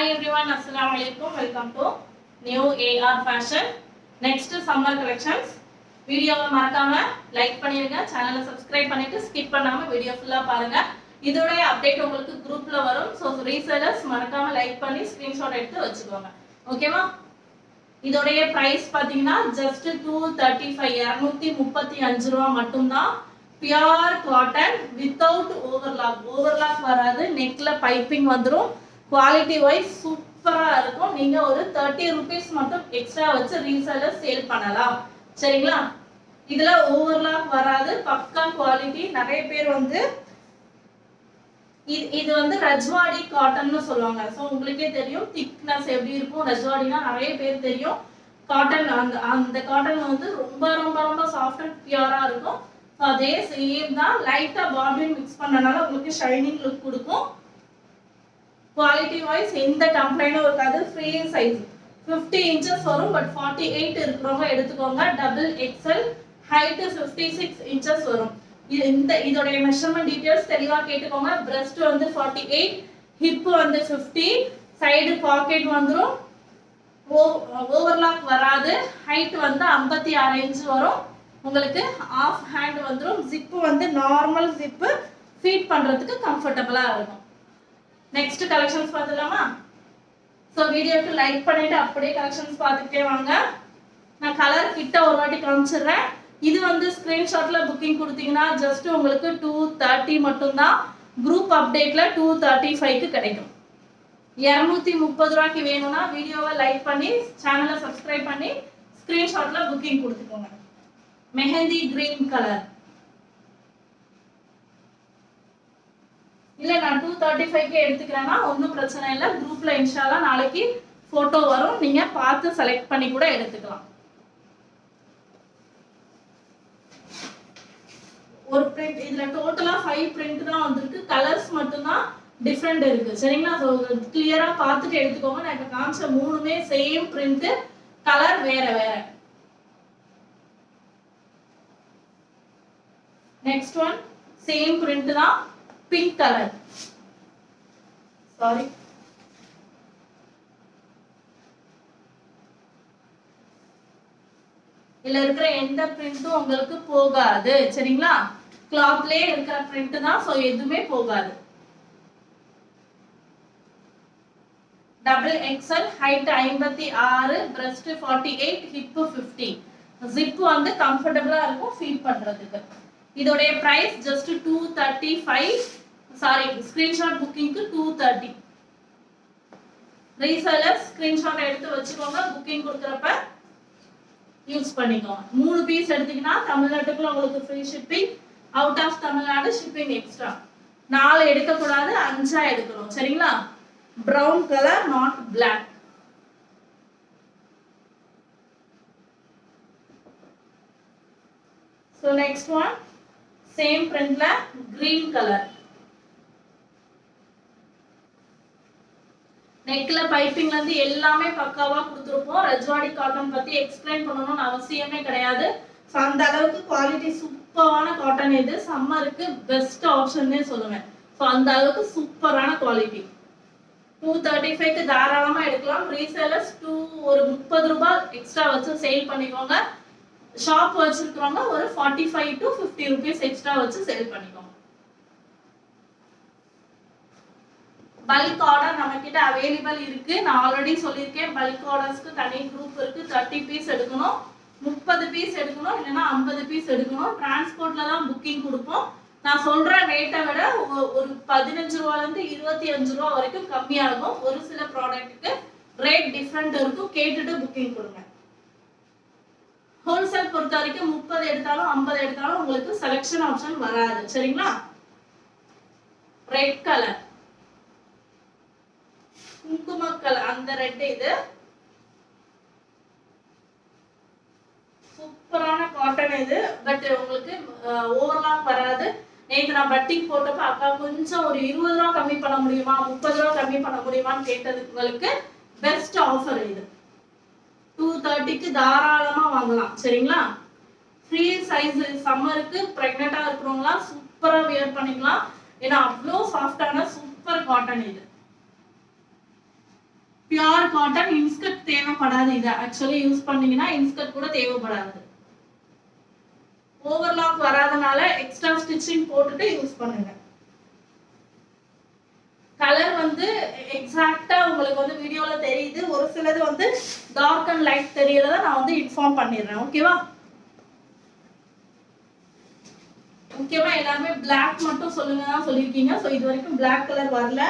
Hi everyone, Assalamu alaikum. Welcome to new AR fashion. Next summer collections. Video மறக்காம like பண்ணிருங்க, சேனலை subscribe பண்ணிட்டு skip பண்ணாம video ஃபுல்லா பாருங்க. இதோட அப்டேட் உங்களுக்கு குரூப்ல வரும். சோ ரீசெல்லர்ஸ் மறக்காம லைக் பண்ணி ஸ்கிரீன்ஷாட் எடுத்து வச்சுக்கோங்க. ஓகேவா? இதோட பிரைஸ் பாத்தீங்கன்னா just 235 235 ரூபாய் மட்டும் தான். Pure cotton without overlock. Overlock வராது. நெக்ல பைப்பிங் வந்துரும். Quality wise சூப்பரா இருக்கும். நீங்க ஒரு 30 rupees மட்டும் எக்ஸ்ட்ரா வச்சு ரீசெல்லர் சேல் பண்ணலாம். சரிங்களா? இதுல ஓவர்லாக் வராது. பக்கா குவாலிட்டி. நிறைய பேர் வந்து இது வந்து ரஜ்வாடி காட்டன்னு சொல்லுவாங்க. சோ உங்களுக்கே தெரியும் thickness எப்படி இருக்கும். ரஜ்வாடினா நிறைய பேர் தெரியும். காட்டன் அந்த காட்டன் வந்து ரொம்ப ரொம்ப ரொம்ப சாஃப்ட் அண்ட் பியூரா இருக்கும். சோ அதே சேம் தான். லைட்டா பாபின் மிக்ஸ் பண்ணனால உங்களுக்கு ஷைனிங் லுக் கொடுக்கும். Quality wise எந்த கம்ப்ளைண்டும் இருக்காது. ஃப்ரீ சைஸ் 50 inches வரும். பட் 48 இருக்கிறவங்க எடுத்துக்கோங்க. டபுள் எக்ஸ்எல் ஹைட் 56 inches வரும். இதோட மெஷர்மென்ட் டீடைல்ஸ் தெளிவா கேட்டுக்கோங்க. breast வந்து 48, hip வந்து 50, சைடு பாக்கெட் வந்துரும். ஓவர்லாக் வராது. ஹைட் வந்து 56 inch வரும். உங்களுக்கு ஆஃப் ஹேண்ட் வந்துரும். ஜிப் வந்து நார்மல் ஜிப். ஃபீட் பண்றதுக்கு கம்ஃபர்ட்டபிளா இருக்கும். நெக்ஸ்ட் கலெக்ஷன்ஸ் பார்த்துலாமா? சோ வீடியோக்கு லைக் பண்ணிட்டு அப்படியே கலெக்ஷன்ஸ் பார்த்துட்டே வாங்க. நான் கலர் கிட்ட ஒரு வாட்டி காமிச்சிடுறேன். இது வந்து ஸ்கிரீன்ஷாட்ல புக்கிங் கொடுத்தீங்கன்னா ஜஸ்ட் உங்களுக்கு 230 மட்டும் தான். குரூப் அப்டேட்ல 235க்கு கிடைக்கும். 230 ரூபாய்க்கு வேணும்னா வீடியோவை லைக் பண்ணி சேனலை சப்ஸ்கிரைப் பண்ணி ஸ்கிரீன்ஷாட்ல புக்கிங் கொடுத்துக்கோங்க. Mehndi green colour. இல்ல நான் 235க்கு எடுத்துக்கிறேன்னா ஒன்றும் பிரச்சனை இல்லை. குரூப்ல இன்ஷால்லா நாளைக்கு போட்டோ வரும். நீங்க பார்த்து செலக்ட் பண்ணி கூட எடுத்துக்கலாம். ஒரு பிரிண்ட் இதுல டோட்டலா 5 பிரிண்ட் தான் வந்திருக்கு. கலர்ஸ் மட்டும் தான் டிஃபரெண்ட் இருக்கு. சரிங்களா? சோ கிளியரா பார்த்துட்டு எடுத்துக்கோங்க. நான் இப்ப காமிச்ச மூணுமே சேம் பிரிண்ட், கலர் வேற வேற. நெக்ஸ்ட் ஒன் சேம் பிரிண்ட் தான். Pink colour. சாரி, இதுல இருக்கிற எந்த பிரிண்டும் உங்களுக்கு போகாது. சரிங்களா? கிளாத்லயே இருக்கிற பிரிண்ட் தான். சோ எதுவுமே போகாது. Double XL height 56, breast 48, hip 50. Zip வந்து கம்ஃபர்ட்டபிளா இருக்கும் ஃபீட் பண்றதுக்கு. இதோட பிரைஸ் just 235. சாரி, ஸ்கிரீன்ஷாட் புக்கிங்க்கு 230. ரீசெல்லர்ஸ் ஸ்கிரீன்ஷாட் எடுத்து வச்சுக்கோங்க. புக்கிங் கொடுக்கறப்ப யூஸ் பண்ணிக்கோங்க. 3 பீஸ் எடுத்தீங்கன்னா தமிழ்நாட்டுக்குள்ள உங்களுக்கு free shipping. Out of Tamil Nadu shipping extra. 4 எடுக்க கூடாது, 5 எடுக்கணும். சரிங்களா? Brown colour, not black. So next one same printல green color. நெக்ல பைப்பிங்ல இருந்து எல்லாமே பக்காவா கொடுத்திருப்போம். ரஜ்வாடி காட்டன் பத்தி எக்ஸ்பிளைன் பண்ணணும்னு அவசியமே கிடையாது. சோ அந்த அளவுக்கு குவாலிட்டி சூப்பரான காட்டன். இது சம்மருக்கு பெஸ்ட் ஆப்ஷன்னே சொல்லுவேன். சோ அந்த அளவுக்கு சூப்பரான குவாலிட்டி. 235க்கு தாராளமா எடுக்கலாம். ரீசெல்லர்ஸ் ஒரு 30 ரூபாய் எக்ஸ்ட்ரா வச்சு சேல் பண்ணிக்கோங்க. ஷாப் வச்சிருக்கவங்க ஒரு 45 to 50 rupees எக்ஸ்ட்ரா வச்சு சேல் பண்ணிக்கோங்க. பல்க் ஆர்டர் நம்ம கிட்ட அவேலபிள் இருக்கு. நான் ஆல்ரெடி சொல்லியிருக்கேன். பல்க் ஆர்டர்ஸ்க்கு தனி குரூப் இருக்கு. 30 பீஸ் எடுக்கணும், 30 பீஸ் எடுக்கணும், இல்லைன்னா 50 பீஸ் எடுக்கணும். டிரான்ஸ்போர்ட்ல தான் புக்கிங் கொடுப்போம். நான் சொல்ற ரேட்டை விட ஒரு 15 ரூபாயில இருந்து 25 ரூபாய் வரைக்கும் கம்மியாகும். ஒரு சில ப்ராடக்ட்டுக்கு ரேட் டிஃபரெண்ட் இருக்கும். கேட்டுட்டு புக்கிங் கொடுங்க. ஹோல்சேல் பொறுத்த வரைக்கும் 30 எடுத்தாலும் 50 எடுத்தாலும் உங்களுக்கு செலக்ஷன் ஆப்ஷன் வராது. சரிங்களா? ரெட் கலர், குங்கும கலர், அந்த ரெட். இது சூப்பரான காட்டன். இது பட் உங்களுக்கு ஓவர்லாக் வராது. நேற்று நான் பட்டிக் போட்டப்ப அக்கா கொஞ்சம் ஒரு 20 ரூபாய் கம்மி பண்ண முடியுமா, 30 ரூபாய் கம்மி பண்ண முடியுமான்னு கேட்டதுக்கு உங்களுக்கு பெஸ்ட் ஆஃபர் இது. 230க்கு தாராளமா வாங்கலாம். சரிங்களா? Free size. சம்மருக்கு பிரெக்னெண்டா இருக்கிறவங்களா சூப்பரா வியர் பண்ணிக்கலாம். ஏன்னா அவ்வளோ சாஃப்டான சூப்பர் காட்டன் இது. பியூர் காட்டன் இன்ஸ்கர்ட் தேவைப்படாது. இது ஆக்சுவலி யூஸ் பண்ணீங்கன்னா இன்ஸ்கர்ட் கூட தேவைப்படாது. ஓவர்லாக் வராதனால எக்ஸ்ட்ரா ஸ்டிச்சிங் போட்டுட்டு யூஸ் பண்ணுங்க. கலர் வந்து எக்ஸாக்ட்டா உங்களுக்கு வந்து வீடியோல தெரியுது. ஒரு சிலது வந்து டார்க் அண்ட் லைட் தெரியறத நான் வந்து இன்ஃபார்ம் பண்ணிடுறேன். ஓகேவா? முக்கியமா எல்லாருமே பிளாக் மட்டும் சொல்லுங்க சொல்லியிருக்கீங்க. ஸோ இது வரைக்கும் பிளாக் கலர் வரல.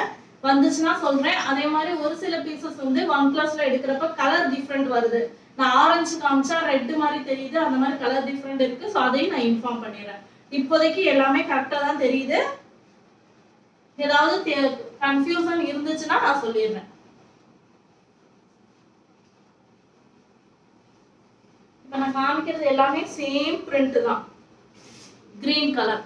வந்துச்சுன்னா சொல்றேன். அதே மாதிரி ஒரு சில பீசஸ் வந்து 1+ல எடுக்கிறப்ப கலர் டிஃப்ரெண்ட் வருது. நான் ஆரஞ்சு காமிச்சா ரெட் மாதிரி தெரியுது. அந்த மாதிரி கலர் டிஃப்ரெண்ட் இருக்கு. ஸோ அதையும் நான் இன்ஃபார்ம் பண்ணிடுறேன். இப்போதைக்கு எல்லாமே கரெக்டா தான் தெரியுது. ஏதாவது கன்ஃபியூஷன் இருந்துச்சுன்னா நான் சொல்லிடுறேன். இப்ப நான் காமிக்கிறது எல்லாமே சேம் பிரிண்ட் தான். Green colour.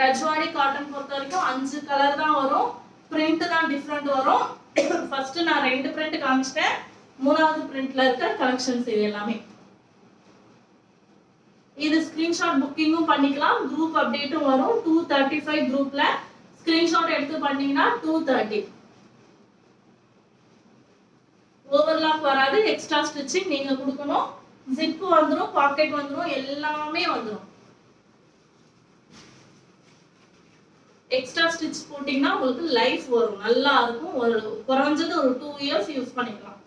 ரஜ்வாடி காட்டன் பொறுத்த வரைக்கும் 5 கலர் தான் வரும். பிரிண்ட் தான் டிஃப்ரெண்ட் வரும். ஃபர்ஸ்ட் நான் 2 பிரிண்ட் காமிச்சிட்டேன். 3வது பிரிண்ட்ல இருக்க கலெக்ஷன்ஸ் இது எல்லாமே. இது ஸ்கிரீன்ஷாட் புக்கிங்கும் பண்ணிக்கலாம். குரூப் அப்டேட்டும் வரும். 235 குரூப்ல ஸ்கிரீன்ஷாட் எடுத்து பண்ணீங்கன்னா 230. ஓவர்லாக் வராது. எக்ஸ்ட்ரா ஸ்டிச்சிங் நீங்க கொடுக்கணும். ஜிப் வந்துரும், பாக்கெட் வந்துரும், எல்லாமே வந்துரும். எக்ஸ்ட்ரா ஸ்டிச் போட்டீங்கன்னா உங்களுக்கு லைஃப் வரும். நல்லா இருக்கும். ஒரு குறைஞ்சது ஒரு 2 இயர்ஸ் யூஸ் பண்ணிக்கலாம்.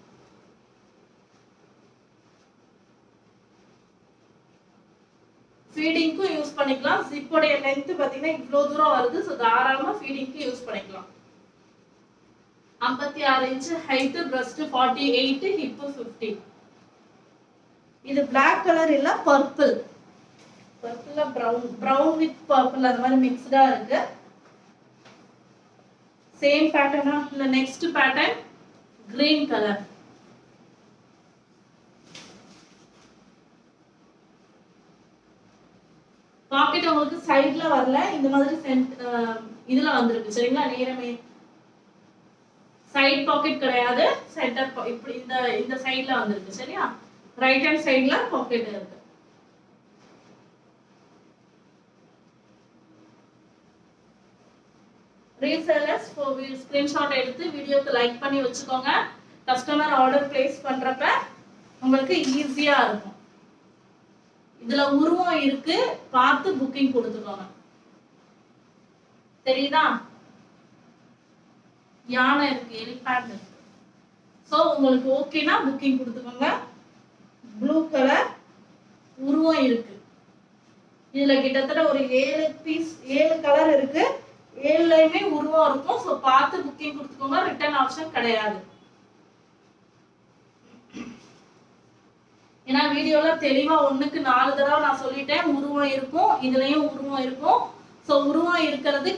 ஃபீடிங்க்கும் யூஸ் பண்ணிக்கலாம். ஜிப்போடைய லென்த் பாத்தீங்கன்னா இவ்வளவு தூரம் வருது. ஸோ தாராளமா ஃபீடிங்க்கு யூஸ் பண்ணிக்கலாம். 56 இன்ச் ஹைட், பிரஸ்ட் 48, ஹிப் 50. இது பிளாக் கலர் இல்ல, பர்பிள். பர்பிள்ல பிரவுன் வித் பர்பிள் அந்த மாதிரி மிக்ஸ்டா இருக்கு. சேம் பேட்டர்னா இல்ல next pattern green colour. Pocket உங்களுக்கு சைடுல வரல. இந்த மாதிரி இதுல வந்திருக்கு. சரிங்களா? நேரமே சைடு பாக்கெட் கிடையாது. சென்டர் இப்படி இந்த சைடுல வந்திருக்கு. சரியா? ரைட் ஹேண்ட் சைடுல பாக்கெட் இருக்கு. ரீசெல்லர்ஸ் ஸ்கிரீன்ஷாட் எடுத்து வீடியோக்கு லைக் பண்ணி வச்சுக்கோங்க. கஸ்டமர் ஆர்டர் பிளேஸ் பண்றப்ப உங்களுக்கு ஈஸியா இருக்கும். இதுல உருவம் இருக்கு, பார்த்து புக்கிங் கொடுத்துக்கோங்க. தெரியுதா? யானை இருக்கு, எலிஃபண்ட் இருக்கு. சோ உங்களுக்கு ஓகேனா புக்கிங் கொடுத்துக்கோங்க. ப்ளூ கலர் உருவம் இருக்கு. இதுல கிட்டத்தட்ட ஒரு 7 கலர் இருக்கு. 7லையுமே உருவம் இருக்கும். சோ பார்த்து புக்கிங் கொடுத்துக்கோங்க. ரிட்டர்ன் ஆப்ஷன் கிடையாது. ஏன்னா வீடியோல தெளிவா 1க்கு 4 தடவை நான் சொல்லிட்டேன். உருவம் இருக்கும், இதுலயும் உருவம் இருக்கும். சோ உருவம் இருக்கிறது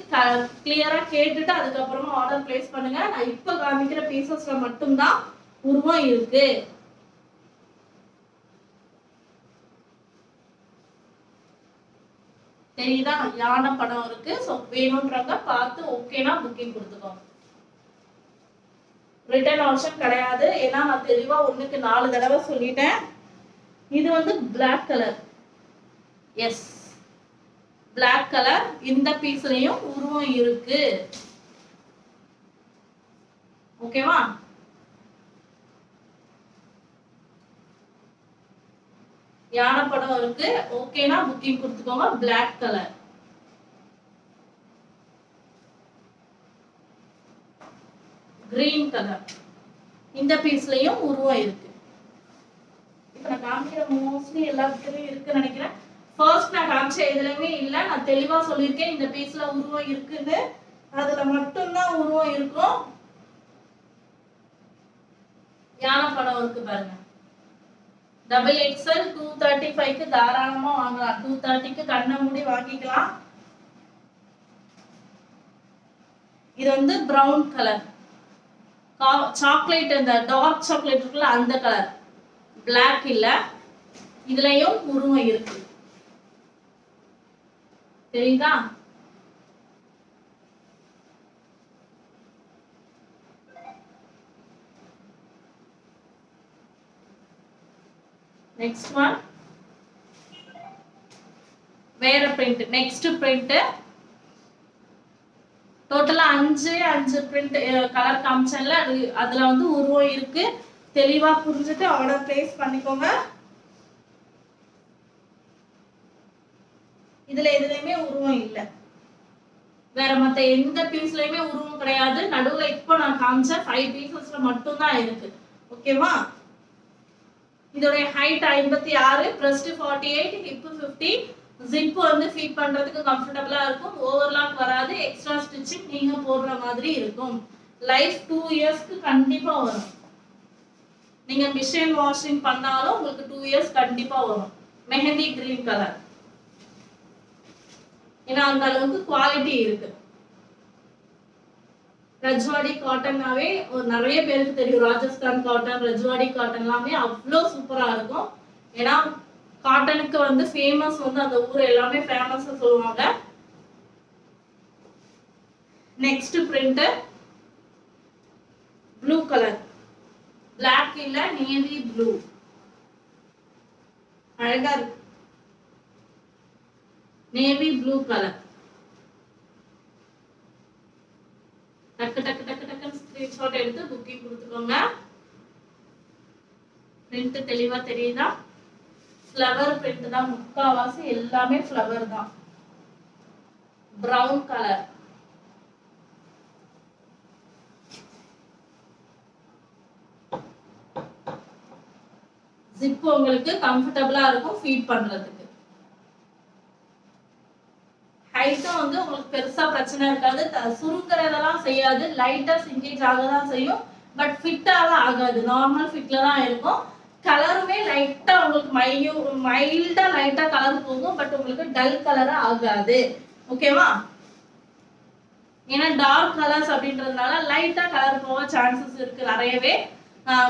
கிளியரா கேட்டுட்டு அதுக்கப்புறமா ஆர்டர் பிளேஸ் பண்ணுங்க. நான் இப்ப காமிக்கிற பீசஸ்ல மட்டும்தான் உருவம் இருக்கு. தெரியுதா? யானை படம் இருக்கு. சோ வேணும்ன்றவங்க பார்த்து ஓகேனா புக்கிங் கொடுத்துக்கோங்க. ரிட்டர்ன் ஆப்ஷன் கிடையாது. ஏன்னா நான் தெளிவா 1க்கு 4 தடவை சொல்லிட்டேன். இது வந்து black colour. Yes, black colour. இந்த பீஸ்லயும் உருவம் இருக்கு. ஓகேவா? யானை படம் இருக்கு. ஓகேனா புக்கிங் கொடுத்துக்கோங்க. Black colour. Green colour. இந்த பீஸ்லயும் உருவம் இருக்கு. இப்ப நான் காமிக்கிற மோஸ்ட்லி எல்லாத்துலயும் இருக்குன்னு நினைக்கிறேன். ஃபர்ஸ்ட் நான் காமிச்ச எதுலயுமே இல்ல. நான் தெளிவா சொல்லியிருக்கேன் இந்த பீஸ்ல உருவம் இருக்குன்னு. அதுல மட்டும்தான் உருவம் இருக்கும். யானை படம் இருக்கு பாருங்க. XXL 235க்கு தாராளமா வாங்கலாம். 230க்கு கண்ணை மூடி வாங்கிக்கலாம். இது வந்து பிரவுன் கலர். சாக்லேட், இந்த டார்க் சாக்லேட் இருக்குல்ல அந்த கலர். பிளாக் இல்ல. இதுலயும் உருவம் இருக்கு. தெரியுதா? நெக்ஸ்ட் ஒன் வேற பிரிண்ட். நெக்ஸ்ட் பிரிண்ட் டோட்டலா 5 பிரிண்ட் கலர் காமிச்சேன்ல, அதுல வந்து உருவம் இருக்கு. தெளிவா புரிஞ்சுட்டு ஆர்டர் பிளேஸ் பண்ணிக்கோங்க. இதுல எதுலயுமே உருவம் இல்ல, வேற மத்த எந்த பீஸ்லயுமே உருவம் கிடையாது. நடுவுல இப்போ நான் காமிச்ச 5 பீசஸ்ல மட்டும் தான் இருக்கு. ஓகேவா? இதோட ஹைட் 56, பிரஸ்ட் 48, ஹிப் 50. ஜிப் வந்து ஃபீட் பண்றதுக்கு கம்ஃபர்ட்டபிளா இருக்கும். ஓவர்லாக் வராது. எக்ஸ்ட்ரா ஸ்டிச்சிங் நீங்க போடுற மாதிரி இருக்கும். லைஃப் 2 இயர்ஸ்க்கு கண்டிப்பா வரும். நீங்க மிஷின் வாஷிங் பண்ணாலும் உங்களுக்கு 2 இயர்ஸ் கண்டிப்பா வரும். மெஹந்தி கிரீன் கலர், ஏன்னா அந்த அளவுக்கு குவாலிட்டி இருக்கு. ரஜ்வாடி காட்டன்னாவே ஒரு நிறைய பேருக்கு தெரியும். ராஜஸ்தான் காட்டன், ரஜ்வாடி காட்டன் எல்லாமே அவ்வளோ சூப்பரா இருக்கும். ஏன்னா காட்டனுக்கு வந்து ஃபேமஸ், வந்து அந்த ஊர் எல்லாமே ஃபேமஸ் சொல்லுவாங்க. Next print blue colour, black இல்ல, நேவி ப்ளூ, அழகா இருக்கு. Navy blue colour. டக்கு டக்கு டக்கு டக்குன்னு ஸ்கிரீன்ஷாட் எடுத்து புக்கிங் கொடுத்துக்கோங்க. பிரிண்ட் தெளிவா தெரியுதா? ஃப்ளவர் பிரிண்ட் தான், முக்காவாசி எல்லாமே ஃப்ளவர் தான். பிரவுன் கலர், ஜிப் உங்களுக்கு கம்ஃபர்டபிளா இருக்கும் ஃபீட் பண்றதுக்கு. ஹைட்டும் வந்து உங்களுக்கு பெருசா பிரச்சனை இருக்காது. சுருங்குறதெல்லாம் செய்யாது. லைட்டா சிங்கேஜ் ஆகதான் செய்யும், பட் ஃபிட்டாலாம் ஆகாது. நார்மல் ஃபிட்ல தான் இருக்கும். கலருமே லைட்டா உங்களுக்கு மைல்டா லைட்டா கலர் போகும், பட் உங்களுக்கு டல் கலரா ஆகாது. ஓகேவா? ஏன்னா டார்க் கலர்ஸ் அப்படின்றதுனால லைட்டா கலர் போக சான்சஸ் இருக்கு நிறையவே.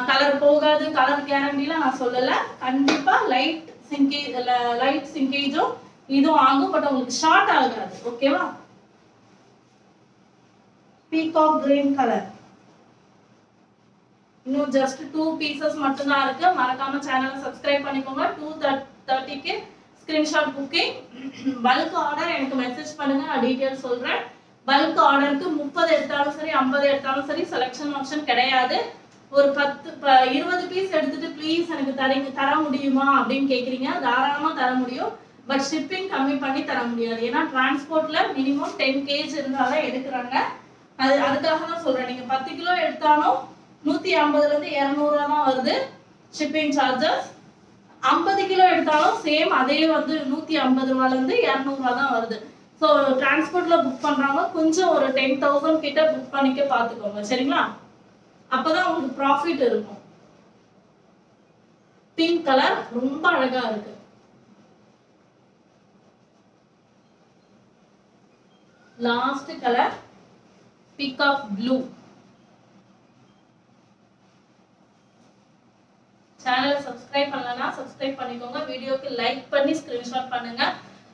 கலர் போகாது, கலர் கேரண்டிலாம் நான் சொல்லல. கண்டிப்பா லைட் சிங்கேஜும் இதுவும் ஆகும், பட் உங்களுக்கு ஷார்ட் ஆகாது. ஓகேவா? Peacock green colour. இன்னும் ஜஸ்ட் 2 பீசஸ் மட்டும் தான் இருக்கு. மறக்காம சேனலை சப்ஸ்கிரைப் பண்ணிக்கோங்க. 2:30க்கு ஸ்கிரீன்ஷாட் புக்கிங். பல்க் ஆர்டர் எனக்கு மெசேஜ் பண்ணுங்க, நான் டீடைல் சொல்றேன். பல்க் ஆர்டருக்கு 30 எடுத்தாலும் சரி, 50 எடுத்தாலும் சரி, செலக்ஷன் ஆப்ஷன் கிடையாது. ஒரு 20 பீஸ் எடுத்துட்டு ப்ளீஸ் எனக்கு தர முடியுமா அப்படின்னு கேக்குறீங்க. தாராளமா தர முடியும், பட் ஷிப்பிங் கம்மி பண்ணி தர முடியாது. ஏன்னா டிரான்ஸ்போர்ட்ல மினிமம் 10 kg இருந்தாலும் எடுக்கிறாங்க. அதுக்காக தான் சொல்றேன். நீங்க 10 கிலோ எடுத்தாலும் 150 இருந்து 200 தான் வருது ஷிப்பிங் சார்ஜஸ். 50 கிலோ எடுத்தாலும் சேம் அதே வந்து 150 ரூபாயில இருந்து 200 ரூபா தான் வருது. ஸோ டிரான்ஸ்போர்ட்ல புக் பண்றாங்க, கொஞ்சம் ஒரு 10,000 கிட்ட புக் பண்ணிக்க பாத்துக்கோங்க. சரிங்களா? அப்பதான் உங்களுக்கு ப்ராஃபிட் இருக்கும். பிங்க் கலர் ரொம்ப அழகா இருக்கு. Last colour peacock blue. சேனலை சப்ஸ்கிரைப் பண்ணலனா சப்ஸ்கிரைப் பண்ணிக்கோங்க. வீடியோக்கு லைக் பண்ணி ஸ்கிரீன்ஷாட் பண்ணுங்க.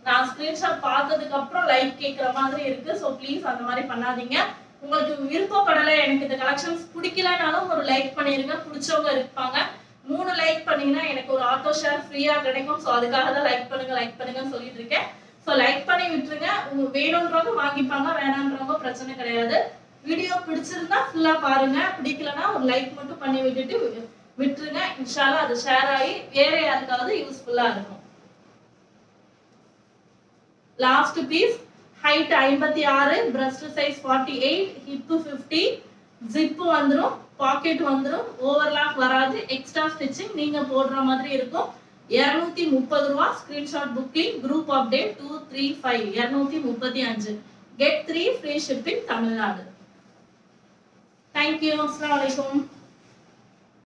நான் ஸ்கிரீன்ஷாட் பார்த்ததுக்கு அப்புறம் லைக் கேட்குற மாதிரி இருக்கு. ஸோ ப்ளீஸ் அந்த மாதிரி பண்ணாதீங்க. உங்களுக்கு விருப்பப்படலை, எனக்கு இந்த கலெக்ஷன்ஸ் பிடிக்கலனாலும் ஒரு லைக் பண்ணிருங்க. பிடிச்சவங்க இருப்பாங்க. 3 லைக் பண்ணீங்கன்னா எனக்கு ஒரு ஆட்டோ ஷேர் ஃப்ரீயா கிடைக்கும். ஸோ அதுக்காக தான் லைக் பண்ணுங்கன்னு சொல்லிட்டு இருக்கேன். ஸோ லைக் பண்ணி விட்டுருங்க. வேணும்ன்றவங்க வாங்கிப்பாங்க, வேணான்றவங்க பிரச்சனை கிடையாது. வீடியோ பிடிச்சிருந்தா ஃபுல்லா பாருங்க, பிடிக்கலன்னா ஒரு லைக் மட்டும் பண்ணி விட்டுருங்க. இன்ஷால்லா அது ஷேர் ஆகி வேற யாருக்காவது யூஸ்ஃபுல்லா இருக்கும். Last piece height 56, breast size 48, hip 50, zip வந்துரும், பாக்கெட் வந்துரும், ஓவர்லாக் வராது. எக்ஸ்ட்ரா ஸ்டிச்சிங் நீங்க போடுற மாதிரி இருக்கும். 230 ரூபா. Screenshot booking. Group update 235 235. Get 3 free shipping Tamil Nadu. Thank you. அஸ்ஸலாமு அலைக்கும்.